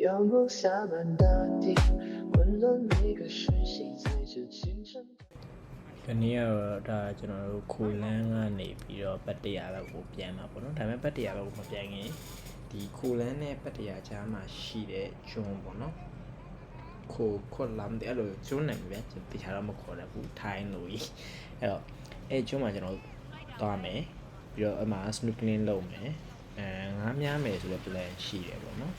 阳光洒满大地，温暖每个瞬息，在这清晨。ဒီနေ့ကတော့ဒါကျွန်တော်တို့ခိုလန်းကနေပြီးတော့ပတ်တရာဘက်ကိုပြန်မှာပေါ့နော်ဒါပေမဲ့ပတ်တရာဘက်ကိုမပြန်ခင်ဒီခိုလန်းနဲ့ပတ်တရာကြားမှာရှိတဲ့ဂျွန်းပေါ့နော်ခိုခွတ်လမ်းတဲ့အဲ့လိုဂျွန်းနိုင်ပဲကျွန်တော်တခြားတော့မခေါ်ရဘူးထိုင်းလို့ကြီးအဲ့တော့အဲ့ဂျွန်းမှာကျွန်တော်သွားမယ်ပြီးတော့အမှ snorkeling လုပ်မယ်ငါးများမယ်ဆိုတော့ plan ရှိတယ်ပေါ့နော်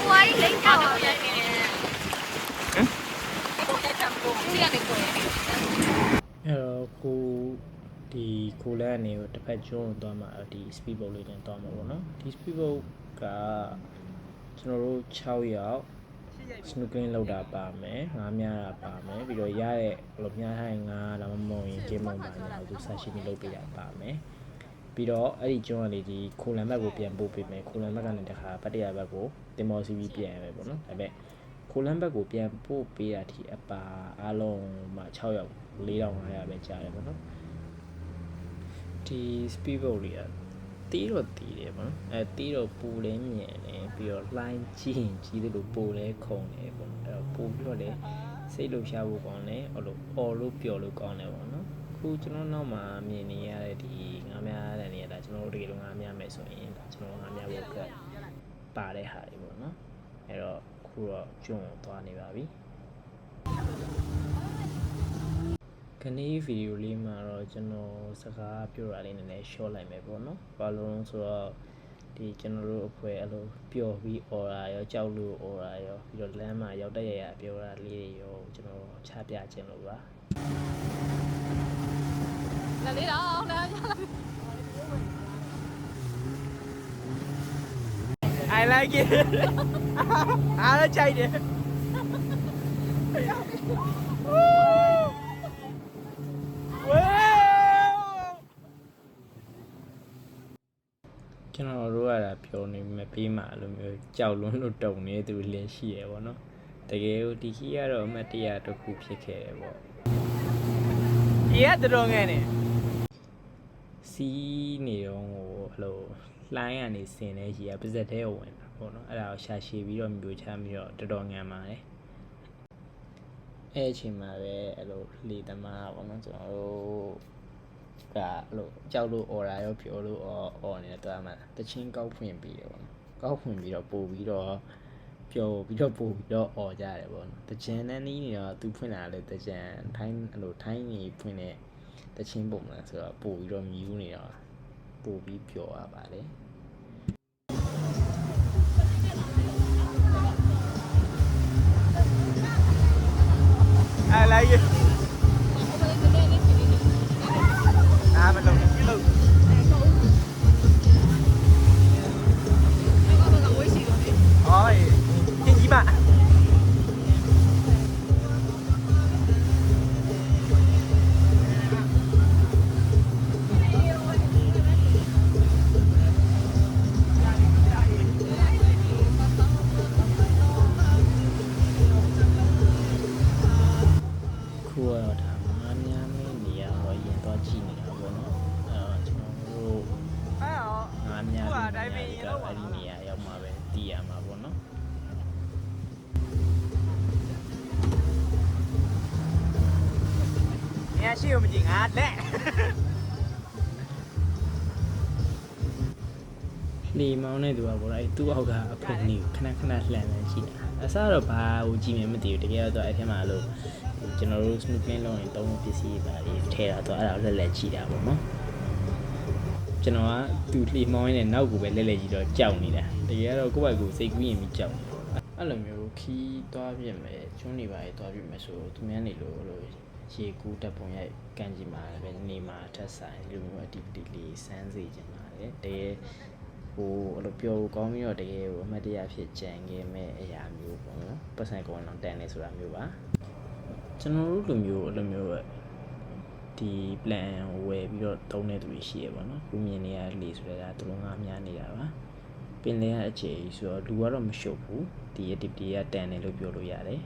我阿姨领导的。ဒီကနေကိုယ်အဲ့တော့ကိုဒီခိုလန်းအနေကိုတစ်ဖက်ကျွန်းကိုသွားမှာဒီ speed boat လေးနဲ့သွားမှာပေါ့နော်ဒီ speed boat ကကျွန်တော်တို့6ယောက် snorkeling လုပ်တာပါမယ်ငါးများတာပါမယ်ပြီးတော့ရတဲ့ဘယ်လိုများထိုင်ငါးဒါမှမဟုတ်ရင်ကင်းမုံပါညာသူဆက်ရှိနေလုပ်ပေးတာပါမယ်ပြီးတော့အဲ့ဒီကျွန်းကနေဒီခိုလန်းဘက်ကိုပြန်ပို့ပေးမယ်ခိုလန်းဘက်ကနေတခါပတ်တရဘက်ကိုတင်မော်စီပြီးပြန်ရမယ်ပေါ့နော်ဒါပေမဲ့ခိုလန်းဘက်ကိုပြန်ပို့ပေးတာဒီအပါအားလုံးမှာ6ယောက်4500ပဲကြားတယ်ပေါ့နော်ဒီ speed boat တွေကတီးတော့တီးတယ်ပေါ့နော်တီးတော့ပူလဲမြင်တယ်ပြီးတော့ line ကြီးတယ်လို့ပူလဲခုံတယ်ပေါ့အဲ့တော့ပူပြီးတော့လဲစိတ်လှုပ်ရှားဖို့ကောင်းတယ်ဟိုလိုအော်လို့ပျော်လို့ကောင်းတယ်ပေါ့နော်ခုကျွန်တော်နောက်မှာမြင်နေရတဲ့ဒီငါးများတဲ့နေရာဒါကျွန်တော်တို့တကယ်လို့ငါးများမယ်ဆိုရင်ဒါကျွန်တော်ငါးများဖို့ကပါတဲ့ဟာတွေပေါ့နော်အဲ့တော့ခုတော့ကျွန်းကိုသွားနေပါပြီခဏီးဗီဒီယိုလေးမှာတော့ကျွန်တော်စကားပြောတာလေးနည်းနည်း short လိုက်မယ်ပေါ့နော်ဘာလို့လဲဆိုတော့ဒီကျွန်တော်တို့အဖွဲ့အဲ့လိုပျော်ပြီးអော်တာရောကြောက်လို့អော်တာရောပြီးတော့လမ်းမှာရောက်တက်ရပြောတာလေးတွေရောကျွန်တော်ချပြခြင်းလို့ပါလာလေးတော့လာကြလာ I like it အားချိုက်တယ်ကျွန်တော်တို့ကပြောနေမပေးမှအဲ့လိုမျိုးကြောက်လွန်းလို့တုံနေသူလည်းရှိရပေါ့နော်တကယ်ဒီခီးကတော့အမတ်တရားတစ်ခုဖြစ်ခဲ့တယ်ပေါ့ဒီကတော်ငယ်နေစီးနေတော့ဟိုအဲ့လိုလှိုင်းကနေဆင်းနေရီကပါဇက်ထဲကိုဝင်တာပေါ့နော်အဲ့ဒါကိုရှာရှည်ပြီးတော့မျိုးချပြီးတော့တော်ငန်ပါတယ်အဲ့အချိန်မှာပဲအဲ့လိုလေသမားပေါ့နော်ကျွန်တော်တို့ကအဲ့လိုကြောက်လို့អော်တာရောပြောလို့អော်နေတော့အမှတချင်းကောက်ဖွင့်ပြီးတယ်ပေါ့နော်ကောက်ဖွင့်ပြီးတော့ပို့ပြီးတော့ပြောပြီးတော့ပို့ပြီးတော့អော်ကြတယ်ပေါ့နော်တချင်းနဲ့နီးနေတော့သူဖွင့်လာလေတချင်းထိုင်းအဲ့လိုထိုင်းနေဖွင့်တဲ့တချင်းပုံလားဆိုတော့ပို့ပြီးတော့မြူးနေတော့ပို့ပြီးပြောရပါတယ် I like it မလုံးဘူးလို့အော်တင်ကြီးမခုတော့ဒါမှများမင်းနေရတော့ရင်တော့ကြည့်နေတာပေါ့နော်ကျွန်တော်တို့ငါများပြီးနေရတော့အဲ့ဒီနေရာရောက်မှာပဲတည်ရမှာပေါ့နော်နေရာရှိဦးမကြည့်ငါလက်လီမောင်းနေသူကပေါ့အဲ့သူ့အောက်ကအဖုန်ကြီးခဏခဏလှန်လှန်ရှိတာအစားတော့ဘာဟိုကြည့်မြင်မသိဘူးတကယ်တော့အဲ့ထဲမှာလို့ကျွန်တော်တို့ snorkeling လုပ်ရင်သုံးပစ္စည်းပါလေထဲတာတော့အဲ့ဒါလက်လက်ကြည့်တာပေါ့နော်ကျွန်တော်ကသူလှီမောင်းနေတဲ့နောက်ကိုပဲလက်လက်ကြည့်တော့ကြောက်နေတာတကယ်တော့ကိုယ့်ဘက်ကိုစိတ်ကူးရင်ပြီးကြောက်အဲ့လိုမျိုးခီးသွားပြစ်မယ်ကျွန်းနေပါလေသွားပြစ်မယ်ဆိုသူများနေလို့ရေကူးတက်ပုံရိုက်ကန်ကြည့်မှာပဲနေမှာထက်ဆိုင်ဒီလိုမျိုး activity လေးစမ်းစေချင်ပါတယ်တကယ်ဟိုအဲ့လိုပြောကောင်းပြီးတော့တကယ်ဟိုအမှတ်တရဖြစ်ကြံခဲ့မဲ့အရာမျိုးပေါ့နော်ပတ်စံကောင်တော့တန်နေဆိုတာမျိုးပါကျွန်တော်တို့လိုမျိုးအဲ့လိုမျိုးဒီ plan ဝယ်ပြီးတော့သုံးတဲ့သူတွေရှိရပါတော့ခုမြင်နေရလေဆိုတော့သူတို့ငါးများနေတာပါပင်လယ်အအခြေဆိုတော့လူကတော့မရှုပ်ဘူးဒီ activity ကတန်တယ်လို့ပြောလို့ရတယ်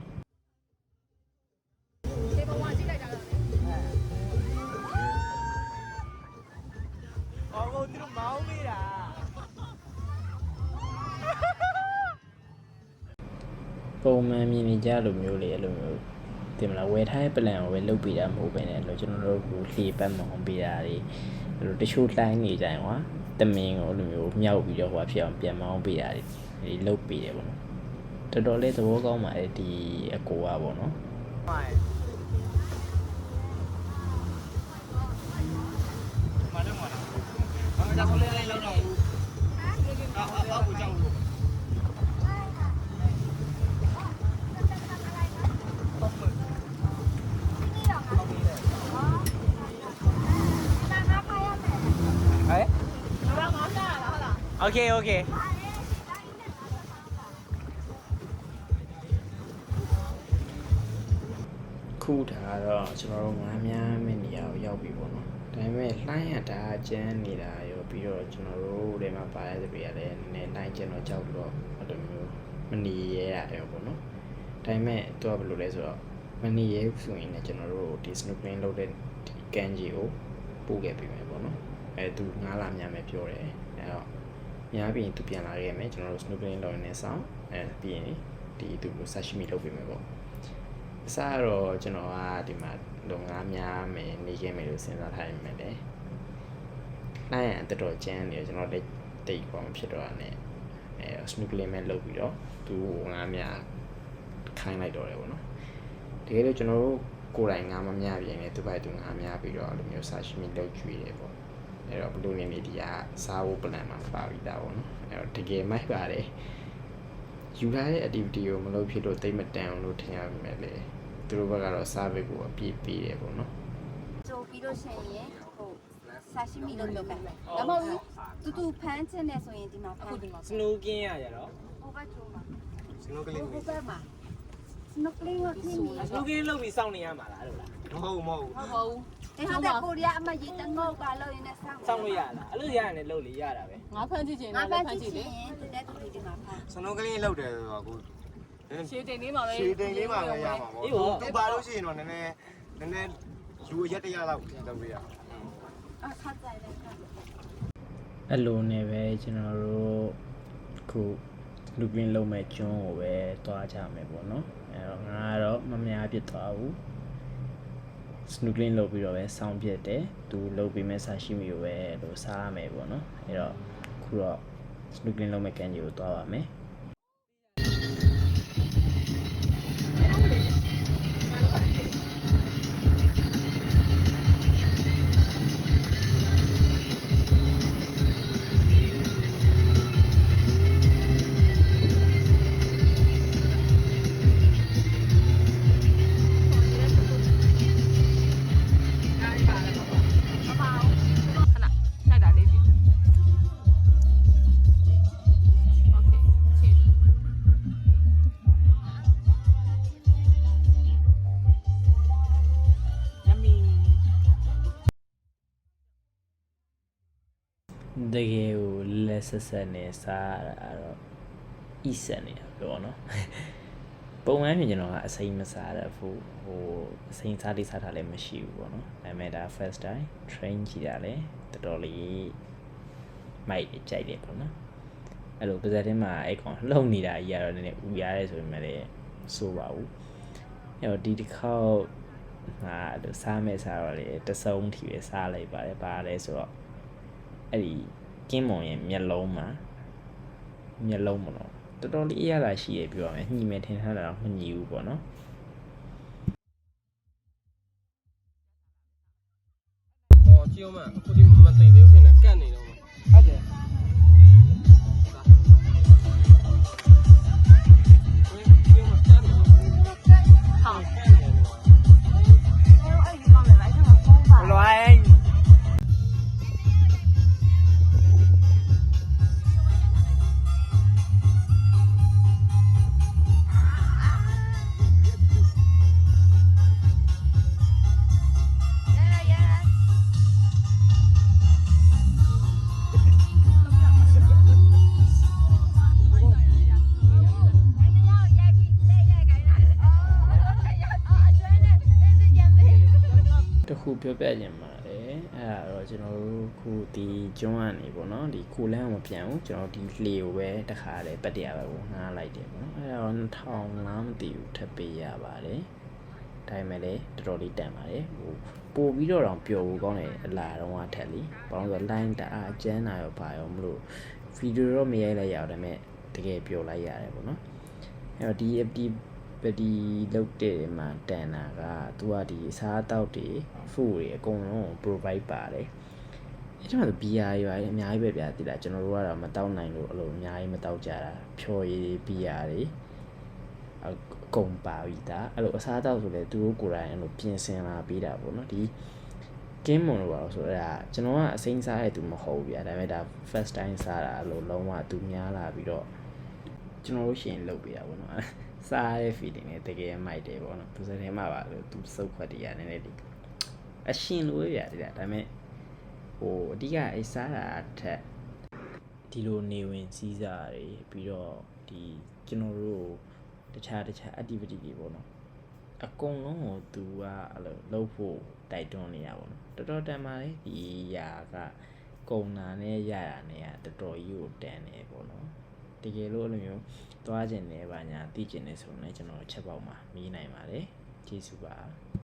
ဒီဘဝကြည့်လိုက်တာတော့အော်ကိုသူတို့မောင်းနေတာ ပုံမှန်မြင်နေကြလိုမျိုးလေအဲ့လိုမျိုးတင်မလားဝယ်ထားတဲ့ plan ကိုပဲလုပ်ပေးတာမဟုတ်ဘဲနဲ့လို့ကျွန်တော်တို့ကိုလှေပတ်မောင်းပေးတာတွေအဲ့လိုတချို့တိုင်းနေကြရင်ကွာတမင်ကိုအဲ့လိုမျိုးမြောက်ပြီးတော့ဟိုဖြစ်အောင်ပြန်မောင်းပေးတာတွေလုပ်ပေးတယ်ပေါ့နော်တော်တော်လေးသဘောကောင်းပါတယ်ဒီအကိုကပေါ့နော် Okay. ခုဒါတော့ကျွန်တော်တို့ငားများမယ့်နေရာကိုရောက်ပြီပေါ့နော်ဒါပေမဲ့လှိုင်းရတာကျန်းနေတာရောပြီးတော့ကျွန်တော်တို့တွေမှာပါရတဲ့ပြည်ရတယ်နည်းနည်းလှိုင်းကျန်းတော့ကြောက်တော့အဲ့လိုမျိုးမနေရရတယ်ပေါ့နော်ဒါပေမဲ့သူကဘယ်လိုလဲဆိုတော့မနေရဘူးဆိုရင်လည်းကျွန်တော်တို့ဒီ snorkeling လုပ်တဲ့ဒီကန်ကြီးကိုပို့ခဲ့ပြီမယ်ပေါ့နော်အဲသူငားလာများမယ်ပြောတယ်အဲ့တော့များပြီးရင်သူပြန်လာခဲ့မယ်ကျွန်တော်တို့ snorkeling လုပ်နေဆောင်အဲပြီးရင်ဒီသူကို sashimi လုပ်ပေးမယ်ပေါ့အစားတော့ကျွန်တော်ကဒီမှာလုံငါးများမယ်နေခဲ့မယ်လို့စဉ်းစားထားရင်လည်းနိုင်ရတော်တော်ကျန်းနေကျွန်တော်တိတ်ပေါ်မဖြစ်တော့နဲ့အဲ snorkeling မဲ့လုပ်ပြီးတော့သူငါးများခိုင်းလိုက်တော့တယ်ပေါ့နော်တကယ်လို့ကျွန်တော်တို့ကိုယ်တိုင်ငါးမများပြင်းနေသူ့ဘက်သူငါးများပြီးတော့အဲ့လိုမျိုး sashimi လုပ်ကျွေးတယ်ပေါ့အဲ့တော့ဘလူးနေနေဒီကစားဖို့ plan မှာပါပြီးသားပေါ့နော်အဲ့တော့တကယ်မိုက်ပါတယ်ယူထားတဲ့ activity ကိုမလုပ်ဖြစ်လို့တိတ်မတန်အောင်လို့ထင်ရပါမယ်လေသူတို့ဘက်ကတော့ service ကိုအပြည့်ပေးတယ်ပေါ့နော် 做比如生意，好，沙西米都没有干。然后တူဖမ်းချင်တဲ့ဆိုရင်ဒီမှာဖမ်း Snorkeling ရကြတော့ ဟိုဘက်ကျိုးမှာ Snorkeling ဟိုဘက်မှာ snorkeling ကိုခင်းနေ Snorkeling လုပ်ပြီးစောင့်နေရမှာလားလို့လား မဟုတ် မဟုတ်ဘူး ဒီဟာတဲ့ကိုရီးယားအမကြီးတငုတ်ကလို့ရင်းနဲ့ဆောင်း စောင့်လို့ရလားအဲ့လိုရရင်လည်းလုပ်လို့ရတာပဲ ငါဖမ်းကြည့်ချင် ငါ တယ် ဖမ်း ဖမ်း ကြ ကြ ည့် ည့် ချ လေ င်တူတဲ့တူဒီမှာဖမ်း Snorkeling လုပ်တယ်ဆိုတော့ကို ရှည်တင်လေးမှာပဲ ရှည်တိမ်လေးမှပဲရမှာပေါ့သူပါလို့ရှိရင်တော့နည်းနည်းယူရက်တရလောက်လုပ်ပေးရ အခါကြိုင်လိုက်ခါ အဲ့လိုနဲ့ပဲကျွန်တော်တို့ခုလူပင်းလုံးမဲ့ကျွန်းကိုပဲတွားကြမယ်ပေါ့နော်အဲ့တော့ငါကတော့မများပြစ်သွားဘူး snorkeling လုပ်ပြီးတော့ပဲစောင်းပြစ်တယ်သူလုပ်ပြီးမဲ့ဆာရှိမီကိုပဲလို့စားရမယ်ပေါ့နော်အဲ့တော့ခုတော့ snorkeling လုပ်မဲ့ကန်ကြီးကိုတွားပါမယ်တကယ်ကိုလက်ဆက်ဆက်နဲ့စားရတာတော့ဣဆန်နေတာပြောနော်ပုံမှန်ပြင်ကျွန်တော်ကအစိမ်းမစားရဘူးဟိုအစိမ်းစားလေးစားတာလည်းမရှိဘူးပေါ့နော်ဒါပေမဲ့ဒါ first time train ကြည့်တာလေတော်တော်လေးမိုက်ကြိုက်တယ်ပေါ့နော်အဲ့လိုပါဇက်ထဲမှာအဲ့ကောင်လှုပ်နေတာကြီးကတော့နည်းနည်းဥရတယ်ဆိုပေမဲ့လည်းဆိုပါဘူးအဲ့တော့ဒီတစ်ခေါက်ငါအဲ့စားမဲ့စားတော့လေတစုံထီပဲစားလိုက်ပါတယ်ပါလဲဆိုတော့အဲ့ဒီကင်းမွန်ရဲ့မျက်လုံးမှာမျက်လုံးမလို့တော်တော်လေးအရသာရှိရပြောရမယ်ညှိမဲ့ထင်ထားတာတော့မညှိဘူးပေါ့နော် ဟောကြည့်အောင်မအခုဒီမသိသေးဘူးဖြစ်နေကတ်နေတော့ဟုတ်တယ်လွိုင်း တခုပြောပြခြင်းပါတယ် အဲ့ဒါတော့ကျွန်တော်တို့ခုဒီကျွန်းကနေပေါ့နော်ဒီခိုလန်းမပြန်ဘူးကျွန်တော်ဒီလေကိုပဲတခါလေပတ်တရားပဲကိုငှားလိုက်တယ်ပေါ့နော်အဲ့ဒါတော့2000လားမသိဘူးထပ်ပေးရပါတယ်ဒါပေမဲ့လည်းတော်တော်လေးတန်ပါတယ်ဟိုပို့ပြီးတော့ပျော်ဖို့ကောင်းတယ်အလားတော့အထက်လေးဘာလို့ဆိုတော့ line တအားအကျန်းတာရောပါရောမလို့ဗီဒီယိုတော့မရိုက်လိုက်ရအောင်ဒါပေမဲ့တကယ်ပျော်လိုက်ရတယ်ပေါ့နော်အဲ့တော့ဒီလောက်တဲ့မှာတန်တာကသူကဒီအစားအသောက်တွေ food တွေအကုန်လုံး provide ပါတယ်အဲ့ဒီမှာဘီယာရွာအများကြီးပဲဗျာတိလားကျွန်တော်တို့ကတော့မတောက်နိုင်လို့အလိုအများကြီးမတောက်ကြတာဖြော်ရည်ဘီယာတွေအကုန်ပါပြီးသားအဲ့လိုအစားအသောက်ဆိုလေသူတို့ကိုယ်တိုင်အဲ့လိုပြင်ဆင်လာပေးတာပေါ့နော်ဒီကင်းမွန်လို့ပါလို့ဆိုတော့ကျွန်တော်ကအစိမ်းစားတဲ့သူမဟုတ်ဘူးဗျာဒါပေမဲ့ဒါ first time စားတာအဲ့လိုလုံးဝသူများလာပြီးတော့ကျွန်တော်တို့ရှင်လုပ်ပေးတာပေါ့နော်စားတဲ့ feeling နဲ့တကယ်မိုက်တယ်ပေါ့နော်သူစတဲ့မှာပါလို့သူစုပ်ခွက်တည်းရနည်းနည်းလေးအရှင်လိုပဲဗျာဒါပေမဲ့ဟိုအဓိကအဲ့စားတာထက်ဒီလိုနေဝင်စည်းစားတွေပြီးတော့ဒီကျွန်တော်တို့တခြား activity တွေပေါ့နော်အကုန်လုံးကိုသူကအဲ့လိုလုပ်ဖို့တိုက်တွန်းနေရပါတော့တော်တော်တန်ပါလေဒီຢာကကုံနာနဲ့ရရနဲ့ကတော်တော်ကြီးကိုတန်နေပေါ့နော်တကယ်လို့အဲ့လိုမျိုးသွားကျင်နေပါညာသိကျင်နေဆိုရင်လည်းကျွန်တော်ချက်ပေါက်မှာမီးနိုင်ပါတယ်ကျေးဇူးပါ